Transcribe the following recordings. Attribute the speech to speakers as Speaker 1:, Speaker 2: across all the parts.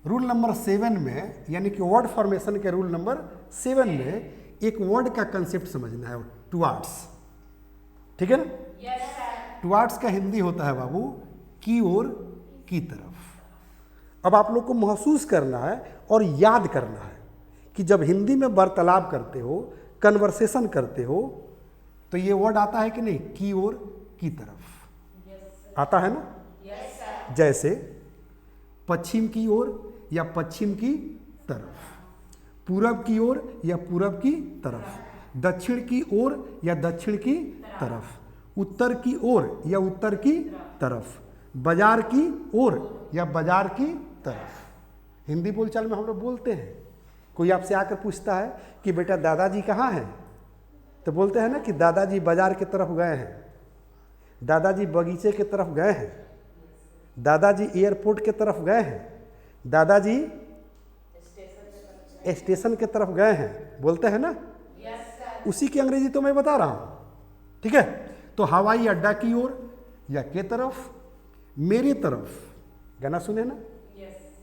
Speaker 1: Rule number 7 में, यानी कि वर्ड फॉर्मेशन के रूल नंबर 7 में एक वर्ड का कंसेप्ट समझना है, टुवार्ड्स। ठीक है ना? टुवार्ड्स का हिंदी होता है बाबू की ओर, की तरफ। अब आप लोग को महसूस करना है और याद करना है कि जब हिंदी में वार्तालाप करते हो, कन्वर्सेशन करते हो, तो ये वर्ड आता है कि नहीं, की ओर, की तरफ। आता है ना? जैसे पश्चिम की ओर या पश्चिम की तरफ, पूरब की ओर या पूरब की तरफ, दक्षिण की ओर या दक्षिण की तरफ, उत्तर की ओर या उत्तर की तरफ, बाजार की ओर या बाजार की तरफ। हिंदी बोलचाल में हम लोग बोलते हैं, कोई आपसे आकर पूछता है कि बेटा दादाजी कहाँ हैं, तो बोलते हैं ना कि दादाजी बाजार की तरफ गए हैं, दादाजी बगीचे की तरफ गए हैं, दादाजी एयरपोर्ट की तरफ गए हैं, दादाजी स्टेशन की तरफ गए हैं, बोलते हैं ना? उसी की अंग्रेजी तो मैं बता रहा हूं। ठीक है? तो हवाई अड्डा की ओर या के तरफ, मेरी तरफ, गाना सुने ना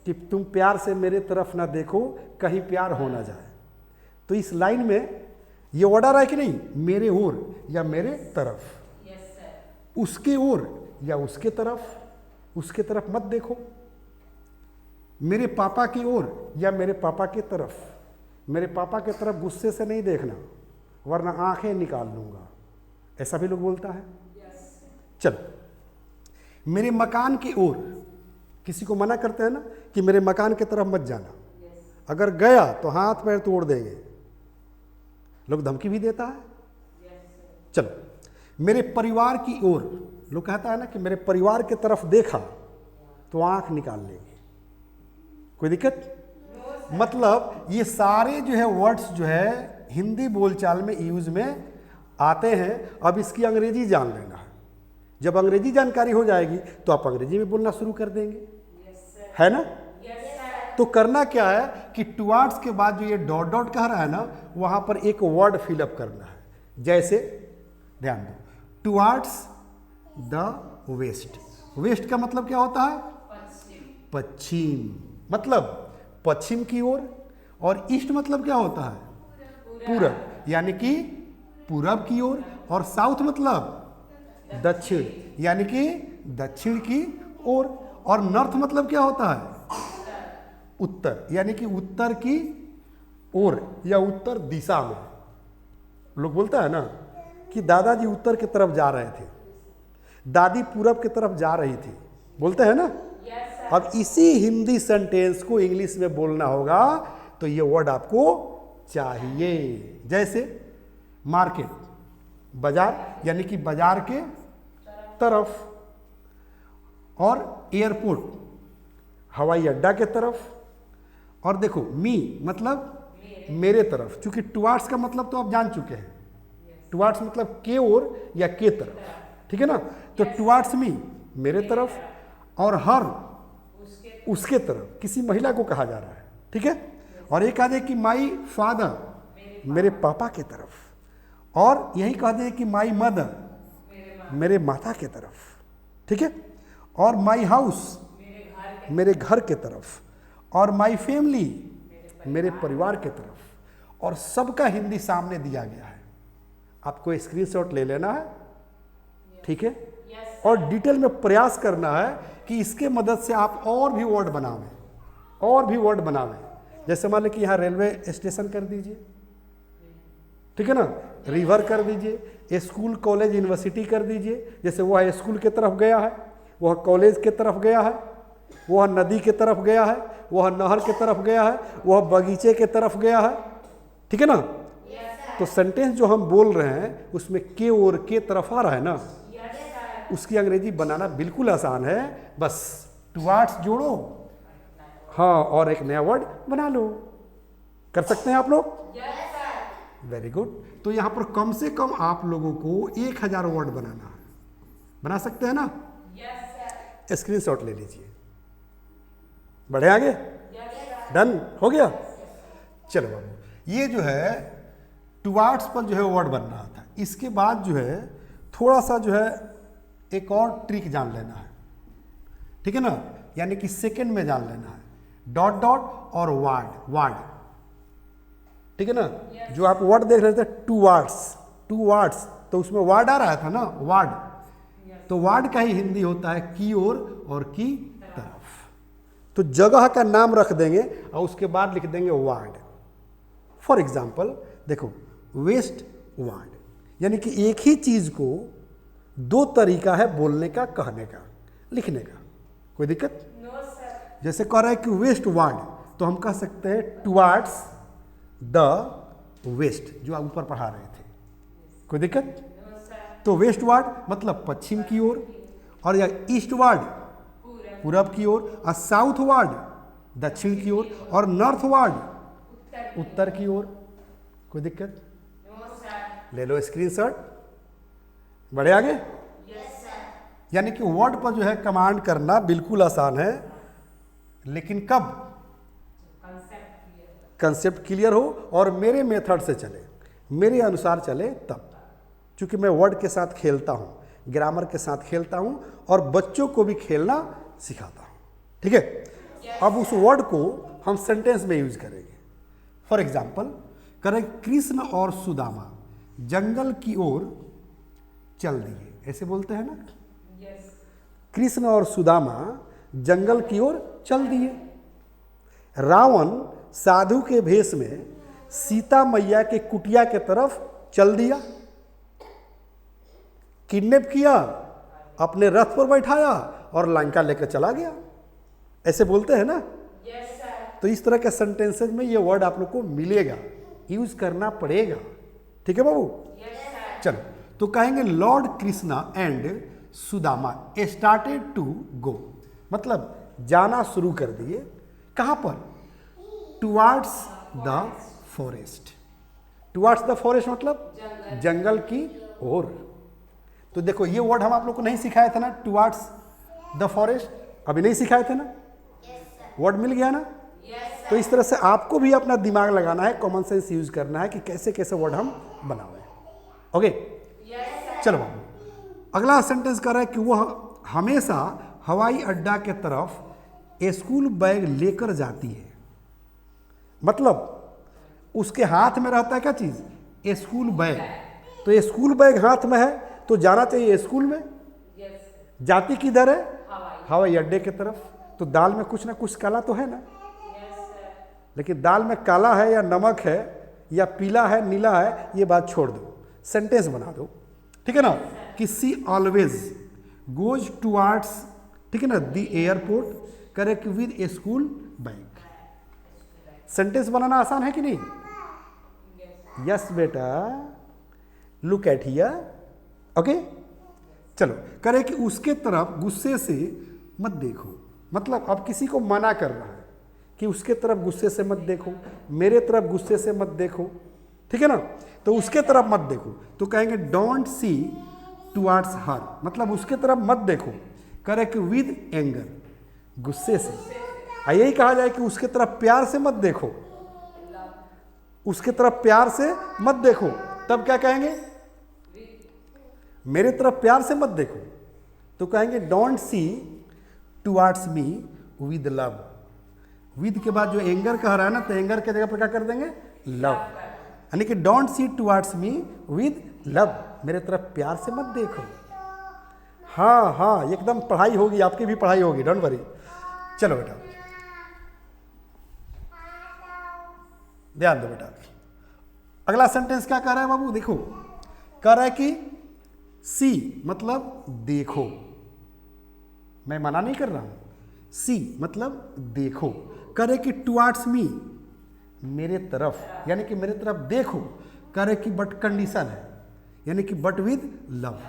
Speaker 1: कि तुम प्यार से मेरे तरफ ना देखो कहीं प्यार हो ना जाए। तो इस लाइन में ये ऑर्डर है कि नहीं, मेरे ओर या मेरे तरफ, उसके ओर या उसके तरफ, उसके तरफ मत देखो, मेरे पापा की ओर या मेरे पापा की तरफ, मेरे पापा की तरफ गुस्से से नहीं देखना वरना आंखें निकाल लूंगा, ऐसा भी लोग बोलता है। चलो, मेरे मकान की ओर, किसी को मना करते हैं ना कि मेरे मकान की तरफ मत जाना, अगर गया तो हाथ पैर तोड़ देंगे, लोग धमकी भी देता है। चलो, मेरे परिवार की ओर, लोग कहता है ना कि मेरे परिवार की तरफ देखा तो आंख निकाल लेंगे, कोई दिक्कत? मतलब ये सारे जो है वर्ड्स जो है हिंदी बोलचाल में यूज में आते हैं। अब इसकी अंग्रेजी जान लेना है, जब अंग्रेजी जानकारी हो जाएगी तो आप अंग्रेजी में बोलना शुरू कर देंगे, है ना? तो करना क्या है कि टुवार्ड्स के बाद जो ये डॉट डॉट कह रहा है ना, वहां पर एक वर्ड फिलअप करना है। जैसे ध्यान दो, टुवार्ड्स द वेस्ट, वेस्ट का मतलब क्या होता है? पश्चिम, मतलब पश्चिम की ओर, और ईस्ट मतलब क्या होता है? पूरब, यानी कि पूरब की ओर, और साउथ मतलब दक्षिण, यानी कि दक्षिण की ओर, और नॉर्थ मतलब क्या होता है? उत्तर, यानी कि उत्तर की ओर या उत्तर दिशा में। लोग बोलता है ना कि दादाजी उत्तर की तरफ जा रहे थे, दादी पूरब की तरफ जा रही थी, बोलते हैं ना? अब इसी हिंदी सेंटेंस को इंग्लिश में बोलना होगा तो ये वर्ड आपको चाहिए। जैसे मार्केट, बाजार, यानी कि बाजार के तरफ, और एयरपोर्ट, हवाई अड्डा के तरफ, और देखो मी मतलब मेरे तरफ, क्योंकि टुवार्ड्स का मतलब तो आप जान चुके हैं, टुवार्ड्स मतलब के ओर या के तरफ। ठीक है ना? तो टुवार्ड्स मी मेरे तरफ, और हर उसके तरफ, किसी महिला को कहा जा रहा है। ठीक है? और एक कह दे कि माई फादर मेरे पापा के तरफ, और यही कह दे कि माई मदर मेरे माता के तरफ। ठीक है? और माई हाउस मेरे घर के तरफ, और माई फैमिली मेरे परिवार के तरफ, और सबका हिंदी सामने दिया गया है। आपको स्क्रीनशॉट ले लेना है, ठीक है? और डिटेल में प्रयास करना है कि इसके मदद से आप और भी वर्ड बनावें, और भी वर्ड बनावें। जैसे मान लें कि यहाँ रेलवे स्टेशन कर दीजिए, ठीक है ना? रिवर कर दीजिए, स्कूल कॉलेज यूनिवर्सिटी कर दीजिए। जैसे वह स्कूल के तरफ गया है, वह कॉलेज के तरफ गया है, वह नदी के तरफ गया है, वह नहर के तरफ गया है, वह बगीचे के तरफ गया है। ठीक है ना? तो सेंटेंस जो हम बोल रहे हैं उसमें के और के तरफ आ रहा है ना, उसकी अंग्रेजी बनाना बिल्कुल आसान है। बस टुवार्ड्स जोड़ो, हाँ, और एक नया वर्ड बना लो। कर सकते हैं आप लोग? Very good. तो यहाँ पर कम से कम आप लोगों को 1000 वर्ड बनाना है। बना सकते हैं ना? स्क्रीनशॉट ले लीजिए। बढ़े आगे? डन हो गया? चलो बाबू, ये जो है टुवार्ड्स पर जो है वर्ड बन रहा था। इसके बाद जो है थोड़ा सा जो है एक और ट्रिक जान लेना है, ठीक है ना? यानी कि सेकंड में जान लेना है। डॉट डॉट और वार्ड वार्ड, ठीक है ना। जो आप वर्ड देख रहे थे टू वार्ड्स, तो उसमें वार्ड आ रहा था ना, वार्ड। तो वार्ड का ही हिंदी होता है की ओर और की तरफ। तो जगह का नाम रख देंगे और उसके बाद लिख देंगे वार्ड। फॉर एग्जाम्पल देखो, वेस्ट वार्ड, यानी कि एक ही चीज को दो तरीका है बोलने का, कहने का, लिखने का। कोई दिक्कत?
Speaker 2: No sir.
Speaker 1: जैसे कह रहा है कि वेस्ट वार्ड, तो हम कह सकते हैं टुवार्ड्स द वेस्ट, जो आप ऊपर पढ़ा रहे थे। कोई दिक्कत?
Speaker 2: No sir.
Speaker 1: तो वेस्ट वार्ड मतलब पश्चिम की ओर, और या ईस्ट वार्ड पूरब की ओर, और साउथ वार्ड दक्षिण की ओर, और नॉर्थ वार्ड उत्तर की ओर। कोई दिक्कत?
Speaker 2: No sir.
Speaker 1: ले लो स्क्रीनशॉट, बढ़े आगे।
Speaker 2: Yes sir.
Speaker 1: यानी कि वर्ड पर जो है कमांड करना बिल्कुल आसान है, लेकिन कब कंसेप्ट क्लियर हो और मेरे मेथड से चले, मेरे अनुसार चले तब। क्योंकि मैं वर्ड के साथ खेलता हूँ, ग्रामर के साथ खेलता हूँ, और बच्चों को भी खेलना सिखाता हूँ, ठीक है। अब उस वर्ड को हम सेंटेंस में यूज करेंगे। फॉर एग्जाम्पल करें, कृष्ण और सुदामा जंगल की ओर चल दिए, ऐसे बोलते हैं ना।
Speaker 2: यस।
Speaker 1: कृष्ण और सुदामा जंगल की ओर चल दिए। रावण साधु के भेष में सीता मैया के कुटिया के तरफ चल दिया, किडनैप किया, अपने रथ पर बैठाया और लंका लेकर चला गया, ऐसे बोलते हैं ना।
Speaker 2: Yes sir.
Speaker 1: तो इस तरह के सेंटेंसेस में ये वर्ड आप लोग को मिलेगा, यूज करना पड़ेगा, ठीक है बाबू।
Speaker 2: Yes sir.
Speaker 1: चलो, तो कहेंगे lord Krishna and Sudama started to go, मतलब जाना शुरू कर दिए। कहां पर? Towards the forest. Towards the forest मतलब जंगल की ओर। तो देखो, ये वर्ड हम आप लोग को नहीं सिखाया था ना, टुवार्ड्स द फॉरेस्ट, अभी नहीं सिखाए थे ना। वर्ड मिल गया ना।
Speaker 2: यस।
Speaker 1: तो इस तरह से आपको भी अपना दिमाग लगाना है, कॉमन सेंस यूज करना है कि कैसे कैसे वर्ड हम बनावे। ओके, चलो बाबू, अगला सेंटेंस कर रहा है कि वह हमेशा हवाई अड्डा के तरफ स्कूल बैग लेकर जाती है। मतलब उसके हाथ में रहता है क्या चीज? School bag. तो स्कूल बैग हाथ में है तो जाना चाहिए स्कूल में।
Speaker 2: यस।
Speaker 1: जाती किधर है?
Speaker 2: हवाई।
Speaker 1: हवाई अड्डे की तरफ। तो दाल में कुछ ना कुछ काला तो है ना।
Speaker 2: Yes sir.
Speaker 1: लेकिन दाल में काला है या नमक है या पीला है नीला है, ये बात छोड़ दो, सेंटेंस बना दो, ठीक है ना। कि सी ऑलवेज गोज टुवार्ड्स, ठीक है ना, the airport, correct with a school bag. Sentence बनाना आसान है कि नहीं? यस बेटा, लुक एट हियर। ओके, चलो, करे कि उसके तरफ गुस्से से मत देखो, मतलब अब किसी को मना कर रहा है कि उसके तरफ गुस्से से मत देखो, मेरे तरफ गुस्से से मत देखो, ठीक है ना। तो उसके तरफ मत देखो, तो कहेंगे डोंट सी टुवार्ड्स हर, मतलब उसके तरफ मत देखो, करे कि विद एंगर, गुस्से से। यही कहा जाए कि उसके तरफ प्यार से मत देखो, उसके तरफ प्यार से मत देखो, तब क्या कहेंगे? मेरे तरफ प्यार से मत देखो, तो कहेंगे don't see towards me with love. With के बाद जो एंगर कह रहा है ना, तो एंगर के जगह पर क्या कर देंगे? लव। यानी कि don't see towards me with love, मेरे तरफ प्यार से मत देखो। हाँ हाँ, एकदम पढ़ाई होगी, आपकी भी पढ़ाई होगी, डोंट वरी। चलो बेटा, ध्यान दो बेटा। अगला सेंटेंस क्या कह रहा है बाबू? देखो, कह रहा है कि सी मतलब देखो, मैं मना नहीं कर रहा हूं, सी मतलब देखो, करे कि टुवार्ड्स मी, मेरे तरफ, यानी कि मेरे तरफ देखो, करे कि बट कंडीशन है, यानी कि बट विद लव।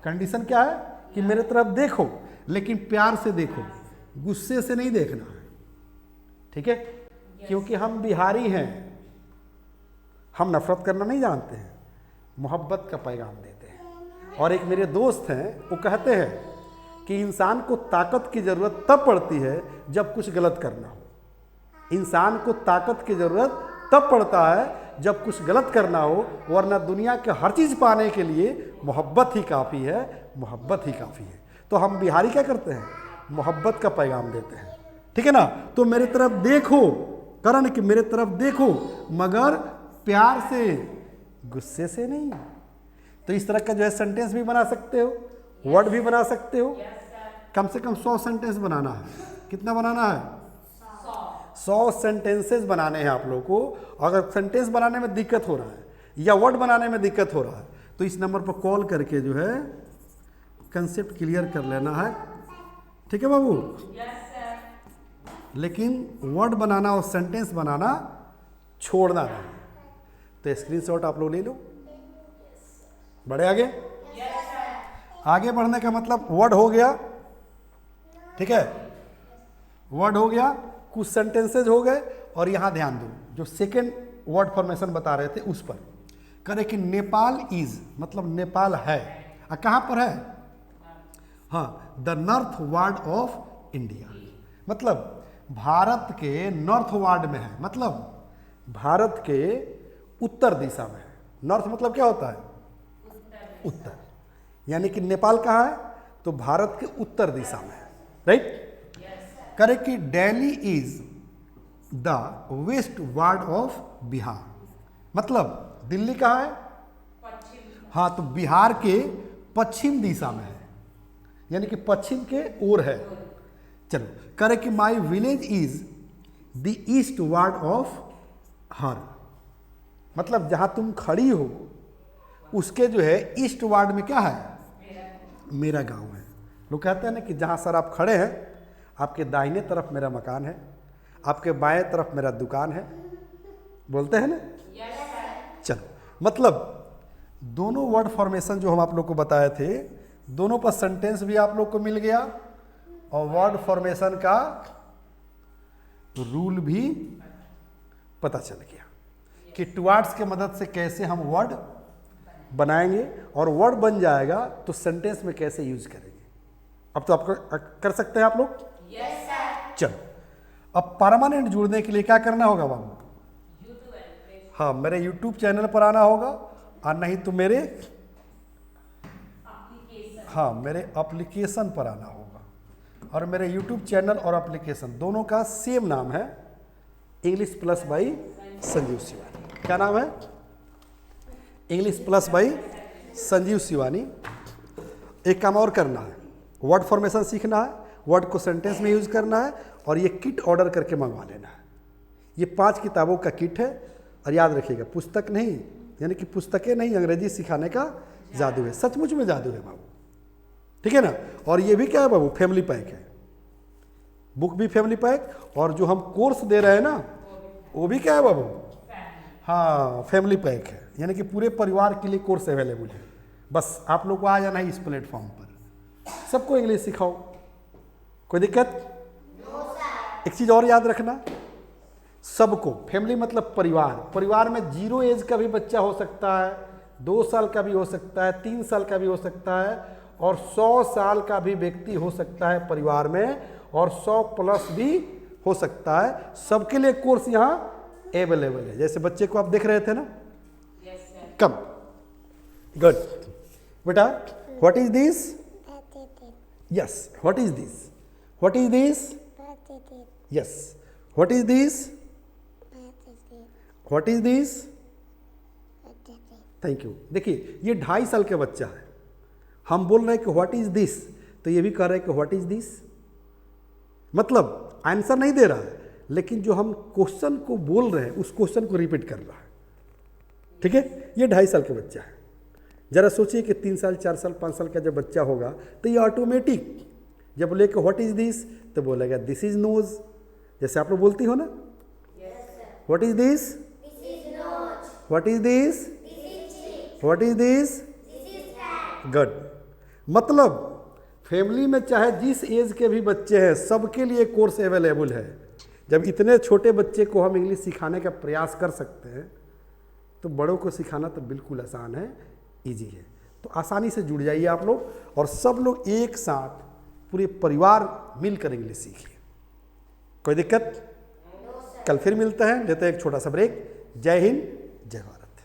Speaker 1: कंडीशन क्या है? कि मेरे तरफ देखो लेकिन प्यार से देखो, गुस्से से नहीं देखना है, ठीक है। क्योंकि हम बिहारी हैं, हम नफरत करना नहीं जानते हैं, मोहब्बत का पैगाम देते हैं। और एक मेरे दोस्त हैं, वो कहते हैं कि इंसान को ताकत की ज़रूरत तब पड़ती है जब कुछ गलत करना हो। इंसान को ताकत की ज़रूरत तब पड़ता है जब कुछ गलत करना हो, वरना दुनिया के हर चीज़ पाने के लिए मोहब्बत ही काफ़ी है, मोहब्बत ही काफ़ी है। तो हम बिहारी क्या करते हैं? मोहब्बत का पैगाम देते हैं, ठीक ठीक है ना। तो मेरे तरफ देखो, करण कि मेरे तरफ देखो, मगर प्यार से, गुस्से से नहीं। तो इस तरह का जो है सेंटेंस भी बना सकते हो, वर्ड भी बना सकते हो। कम से कम 100 सेंटेंस बनाना है। कितना बनाना है? 100 सेंटेंसेस बनाने हैं आप लोगों को। अगर सेंटेंस बनाने में दिक्कत हो रहा है या वर्ड बनाने में दिक्कत हो रहा है तो इस नंबर पर कॉल करके जो है कंसेप्ट क्लियर कर लेना है। ठीक है बाबू? लेकिन वर्ड बनाना और सेंटेंस बनाना छोड़ना नहीं। तो स्क्रीनशॉट आप लोग ले लो। बढ़े आगे? आगे बढ़ने का मतलब वर्ड हो गया, ठीक है, वर्ड हो गया, कुछ सेंटेंसेज हो गए। और यहां ध्यान दो, जो सेकेंड वर्ड फॉर्मेशन बता रहे थे उस पर करे कि नेपाल इज, मतलब नेपाल है। कहां पर है? हाँ, the north ward of India, मतलब भारत के नॉर्थ वार्ड में है, मतलब भारत के उत्तर दिशा में है। नॉर्थ मतलब क्या होता है? उत्तर। यानी कि नेपाल कहाँ है? तो भारत के उत्तर दिशा में है, राइट। करे कि Delhi is the westward of Bihar, मतलब दिल्ली कहाँ है? हाँ, तो बिहार के पश्चिम दिशा में है, यानी कि पश्चिम के ओर है। चलो, करे कि my village is the east ward of her, मतलब जहां तुम खड़ी हो उसके जो है ईस्ट वार्ड में क्या है? मेरा गांव है। लोग कहते हैं ना कि जहां सर आप खड़े हैं, आपके दाहिने तरफ मेरा मकान है, आपके बाएं तरफ मेरा दुकान है, बोलते हैं ना। चलो, मतलब दोनों वर्ड फॉर्मेशन जो हम आप लोग को बताए थे, दोनों पर सेंटेंस भी आप लोग को मिल गया और वर्ड फॉर्मेशन का रूल भी पता चल गया कि टुवर्ड्स के मदद से कैसे हम वर्ड बनाएंगे, और वर्ड बन जाएगा तो सेंटेंस में कैसे यूज करेंगे। अब तो आपको कर सकते हैं आप लोग। चलो, अब परमानेंट जुड़ने के लिए क्या करना होगा बाबू? हाँ, मेरे YouTube चैनल पर आना होगा, और नहीं तो मेरे मेरे एप्लीकेशन पर आना होगा। और मेरे YouTube चैनल और एप्लीकेशन दोनों का सेम नाम है, English plus by Sanjeev Shivani. क्या नाम है? English plus by Sanjeev Shivani. एक काम और करना है, वर्ड फॉर्मेशन सीखना है, वर्ड को सेंटेंस में यूज करना है, और ये किट ऑर्डर करके मंगवा लेना है। ये 5 किताबों का किट है, और याद रखिएगा पुस्तक नहीं, यानी कि पुस्तकें नहीं, अंग्रेजी सिखाने का जादू है, सचमुच में जादू है बाबू, ठीक है ना। और ये भी क्या है बाबू? फैमिली पैक है, बुक भी फैमिली पैक, और जो हम कोर्स दे रहे हैं ना वो भी क्या है बाबू? हाँ, फैमिली पैक है, यानी कि पूरे परिवार के लिए कोर्स अवेलेबल है। बस आप लोग को आ जाना है इस प्लेटफॉर्म पर, सबको इंग्लिश सिखाओ, कोई दिक्कत? एक चीज और याद रखना, सबको, फैमिली मतलब परिवार, परिवार में 0 एज का भी बच्चा हो सकता है, 2 साल का भी हो सकता है, 3 साल का भी हो सकता है, और 100 साल का भी व्यक्ति हो सकता है परिवार में, और 100 प्लस भी हो सकता है। सबके लिए कोर्स यहाँ अवेलेबल है। जैसे बच्चे को आप देख रहे थे ना, कम गुड बेटा, what is this? Yes, what is this? What is this? Yes, what is this? What is this? Thank you. देखिए, ये 2.5 साल का बच्चा है, हम बोल रहे हैं कि व्हाट इज दिस, तो ये भी कह रहे हैं कि व्हाट इज दिस, मतलब आंसर नहीं दे रहा है, लेकिन जो हम क्वेश्चन को बोल रहे हैं उस क्वेश्चन को रिपीट कर रहा है, ठीक है। ये 2.5 साल का बच्चा है। जरा सोचिए कि 3 साल, 4 साल, 5 साल का जब बच्चा होगा तो ये ऑटोमेटिक जब बोले कि व्हाट इज दिस, तो बोलेगा दिस इज नोज, जैसे आप लोग बोलती हो ना, what is this? What is this? What is this? Good. मतलब फैमिली में चाहे जिस एज के भी बच्चे हैं, सबके लिए कोर्स अवेलेबल है। जब इतने छोटे बच्चे को हम इंग्लिश सिखाने का प्रयास कर सकते हैं, तो बड़ों को सिखाना तो बिल्कुल आसान है, इजी है। तो आसानी से जुड़ जाइए आप लोग, और सब लोग एक साथ पूरे परिवार मिलकर इंग्लिश सीखिए। कोई दिक्कत? कल फिर मिलते हैं, लेते हैं एक छोटा सा ब्रेक। जय हिंद,